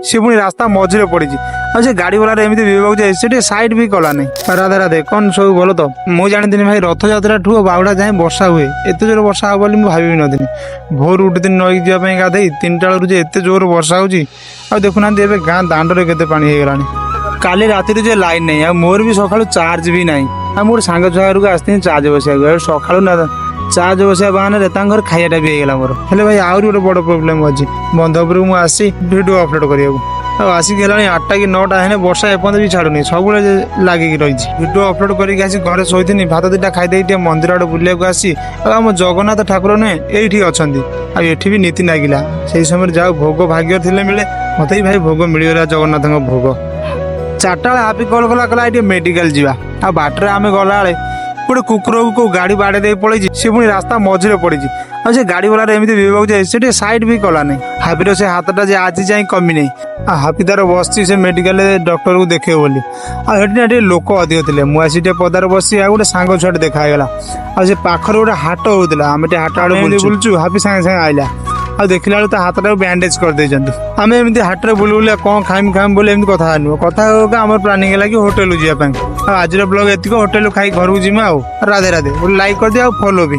सी पुणी रास्ता मझे पड़ी आ से गाड़ी वाला एमती बिहेव जाए से साइड भी कला नहीं। राधे राधे कौन सब भल तो मुझे जानी भाई रथ यात्रा ठू बाहुड़ा जाए वर्षा हुए एत जोर वर्षा हम बोली भावी नी भोर उठी दिन नई जावाई गाधे 3टा बेलू एत जोर वर्षा हो देखुना गाँ दाण्डे केते पानी हो गलानी। काली राति जे लाइन नहीं आ मोर भी सका चार्ज भी नहीं आ मोर सांग छुआ घर आसती चार्ज बसा सका ना चार्ज बसा बाहन घर खाइटा भी होगा मोर हेले भाई आहरी गोटे बड़ प्रोब्लेम अच्छी बंधपुर मुझे आसी भिडियो अपलोड करने आसिक 8टा कि 9टा है वर्षा एपर्यंत भी छाड़ुनी सब लगिकी रही भिडियो अपलोड करके आसी घरे शोनी भात 2टा खाई मंदिर आड़े बुलाक आसी आम जगन्नाथ ठाकुर नुहे ये अच्छा आठी भी नीति नागिला से समय जाओ भोग भाग्य थे मिले मत ही भाई भोग मिलगला जगन्नाथ भोग। 4टा हापी कल कला कहला ये मेडिकल जावा आ बाटर आम गला गोटे कुकुर को गाड़ी बाड़े दे पड़े सी पुणी रास्ता मझे पड़ी आ से गाड़ी वाला एमती बिहेव जाए से साइड भी कला नहीं। हापीर से हाथटा जे आज जाए कमी नहीं हापी तार बस से मेडिकल डॉक्टर को देखे बोली आटे लोक अधिक थे मुझे पदार बसी गोटे सांग छुआ देखागला आ पाखर गोटे हाट होता आम हाट आड़े बुलचु हापी सागे सागे आइला आ देखला बेलू हाथटा बैंडेज करदे आम एमती हाट में बुल बुला कौन खाइम खाइम बोले एमती कथा नुह कथा आम प्लानिंग है कि होटेल जावाई आज ब्लॉग एतिक होटेल खाई घर को जीमा राधे राधे लाइक कर दिया फॉलो भी।